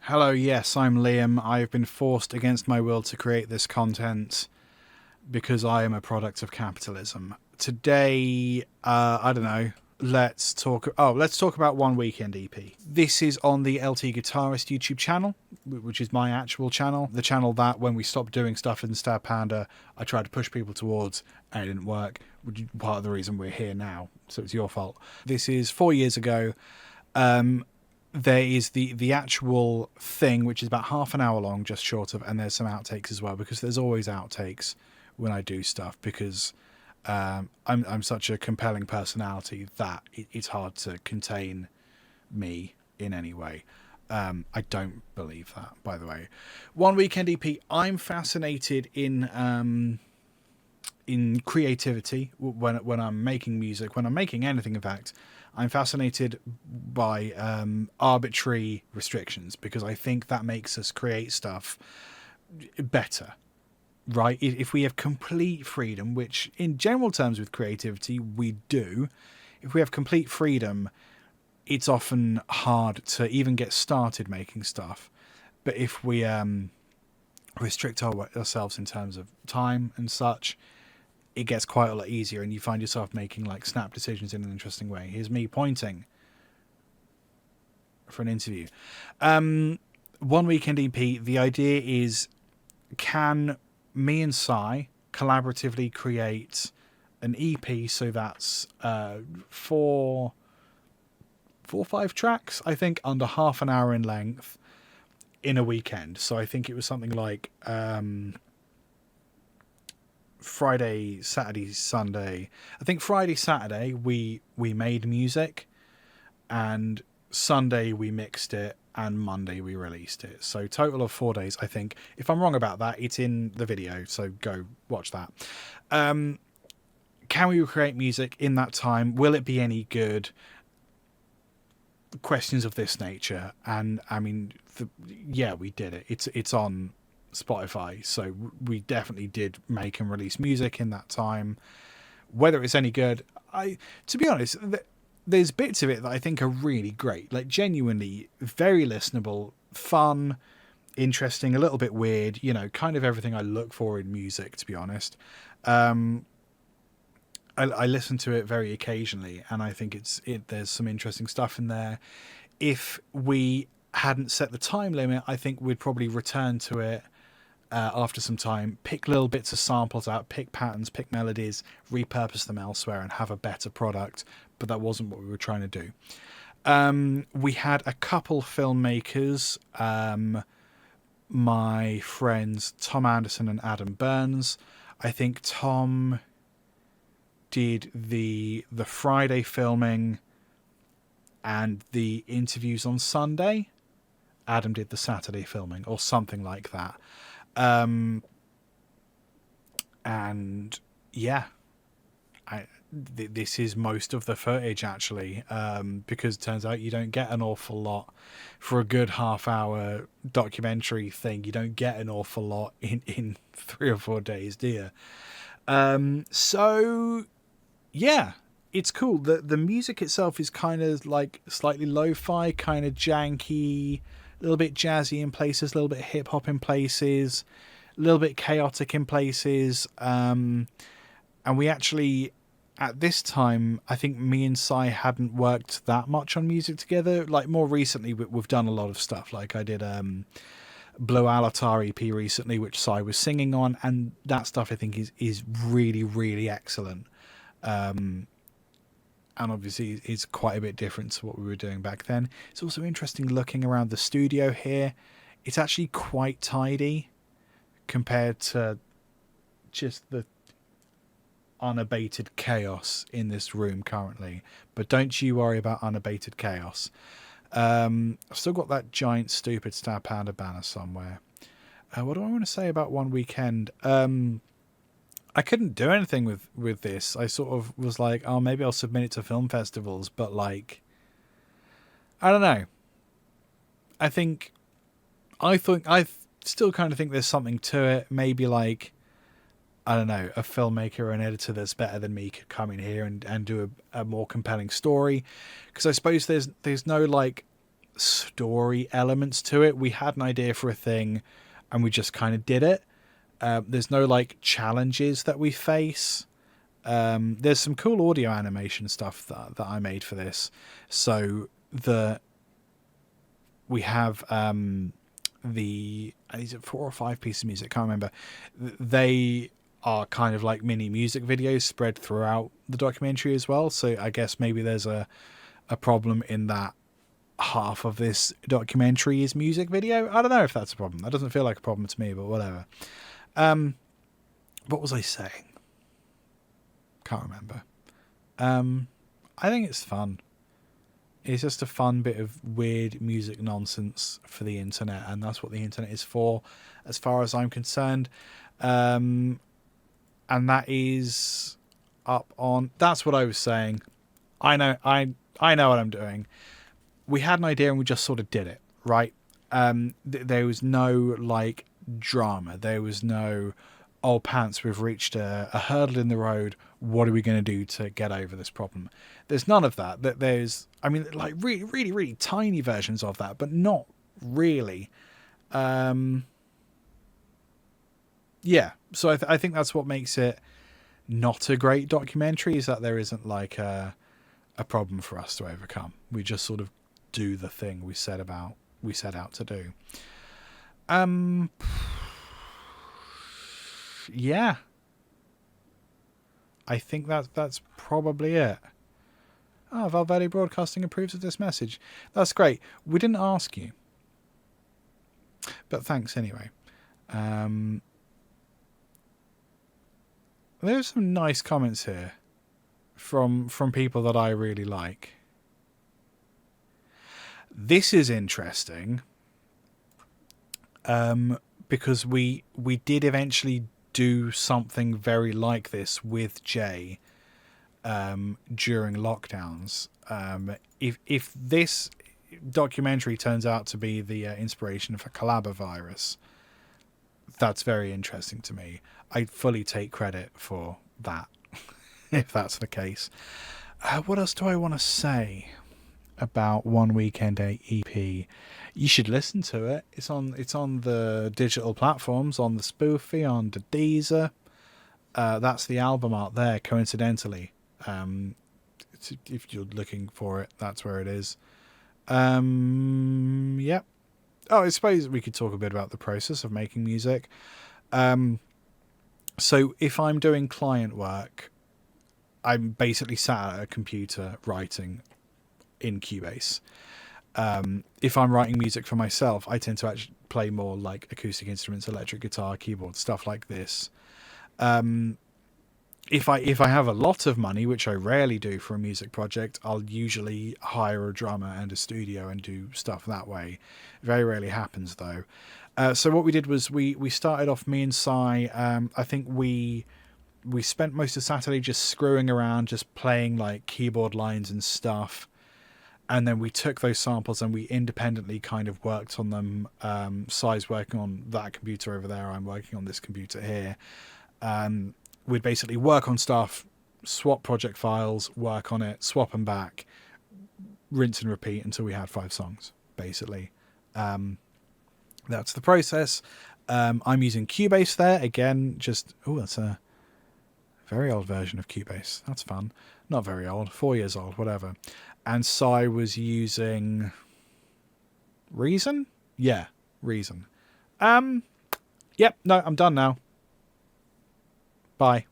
Hello, yes, I'm Liam. I've been forced against my will to create this content because I am a product of capitalism. Today, I don't know. Let's talk. Oh, let's talk about One Weekend E.P. This is on the LT Guitarist YouTube channel, which is my actual channel. The channel that, when we stopped doing stuff in Stab Panda, I tried to push people towards, and it didn't work. Which is part of the reason we're here now. So it's your fault. This is 4 years ago. There is the actual thing, which is about half an hour long, just short of, and there's some outtakes as well, because there's always outtakes when I do stuff, because I'm such a compelling personality that it's hard to contain me in any way. I don't believe that, by the way. One Weekend EP. I'm fascinated in creativity when I'm making music, when I'm making anything. In fact, I'm fascinated by arbitrary restrictions, because I think that makes us create stuff better. Right? If we have complete freedom, which in general terms with creativity we do, if we have complete freedom, it's often hard to even get started making stuff. But if we restrict ourselves in terms of time and such, it gets quite a lot easier, and you find yourself making like snap decisions in an interesting way. Here's me pointing for an interview. One Weekend EP. The idea is, can me and Sai collaboratively create an EP? So that's four or five tracks, I think, under half an hour in length in a weekend. So I think it was something like Friday, Saturday, Sunday. I think Friday, Saturday we made music, and Sunday we mixed it, and Monday we released it. So total of 4 days, I think. If I'm wrong about that, it's in the video, so go watch that. Can we create music in that time? Will it be any good? Questions of this nature. And I mean, yeah, we did it. It's on Spotify, so we definitely did make and release music in that time. Whether it's any good, to be honest, there's bits of it that I think are really great, like genuinely very listenable, fun, interesting, a little bit weird, kind of everything I look for in music, to be honest. I listen to it very occasionally, and I think there's some interesting stuff in there. If we hadn't set the time limit, I think we'd probably return to it after some time, pick little bits of samples out, pick patterns, pick melodies, repurpose them elsewhere, and have a better product. But that wasn't what we were trying to do. We had a couple filmmakers, my friends Tom Anderson and Adam Burns. I think Tom did the Friday filming and the interviews on Sunday. Adam did the Saturday filming, or something like that. And yeah, this is most of the footage, actually, because it turns out you don't get an awful lot for a good half-hour documentary thing. You don't get an awful lot in 3 or 4 days, do you? So yeah, it's cool. The music itself is kind of like slightly lo-fi, kind of janky, a little bit jazzy in places, a little bit hip-hop in places, a little bit chaotic in places. And we actually, at this time, I think me and Sai hadn't worked that much on music together. Like, more recently, we've done a lot of stuff. Like, I did Blue Alatar EP recently, which Sai was singing on, and that stuff I think is really, really excellent. And obviously it's quite a bit different to what we were doing back then. It's also interesting looking around the studio here. It's actually quite tidy compared to just the unabated chaos in this room currently. But don't you worry about unabated chaos. I've still got that giant stupid Star Panda banner somewhere. What do I want to say about One Weekend? I couldn't do anything with this. I sort of was like, oh, maybe I'll submit it to film festivals, but like, I don't know. I still kind of think there's something to it. Maybe like, I don't know, a filmmaker or an editor that's better than me could come in here and do a more compelling story. Because I suppose there's no like story elements to it. We had an idea for a thing and we just kind of did it. There's no like challenges that we face. There's some cool audio animation stuff that I made for this. So we have is it 4 or 5 pieces of music? Can't remember. They are kind of like mini music videos spread throughout the documentary as well. So I guess maybe there's a problem in that half of this documentary is music video. I don't know if that's a problem. That doesn't feel like a problem to me, but whatever. What was I saying? Can't remember. I think it's fun. It's just a fun bit of weird music nonsense for the internet, and that's what the internet is for, as far as I'm concerned. And that is up on. That's what I was saying. I know what I'm doing. We had an idea and we just sort of did it, right? There was no like drama. There was no, oh pants, we've reached a hurdle in the road. What are we going to do to get over this problem? There's none of that. There's, I mean, like really, really, really tiny versions of that, but not really. Yeah. So I think that's what makes it not a great documentary, is that there isn't like a problem for us to overcome. We just sort of do the thing we set out to do. Yeah. I think that's probably it. Oh, Valverde Broadcasting approves of this message. That's great. We didn't ask you, but thanks anyway. There's some nice comments here from people that I really like. This is interesting, because we did eventually do something very like this with Jay during lockdowns. If this documentary turns out to be the inspiration for Calabavirus, that's very interesting to me. I fully take credit for that, if that's the case. What else do I want to say about One Weekend E.P? You should listen to it. It's on the digital platforms, on the Spoofy, on the Deezer. That's the album art there, coincidentally. If you're looking for it, that's where it is. Yep. Oh, I suppose we could talk a bit about the process of making music. So if I'm doing client work, I'm basically sat at a computer writing in Cubase. If I'm writing music for myself, I tend to actually play more like acoustic instruments, electric guitar, keyboard, stuff like this. If I have a lot of money, which I rarely do for a music project, I'll usually hire a drummer and a studio and do stuff that way. Very rarely happens though. So what we did was we started off, me and Sai. I think we spent most of Saturday just screwing around, just playing like keyboard lines and stuff. And then we took those samples and we independently kind of worked on them. Sai's working on that computer over there. I'm working on this computer here. We'd basically work on stuff, swap project files, work on it, swap them back, rinse and repeat until we had 5 songs, basically. That's the process. I'm using Cubase there. Again, that's a very old version of Cubase. That's fun. Not very old, 4 years old, whatever. And Sai was using Reason? Yeah, Reason. Yep, no, I'm done now. Bye.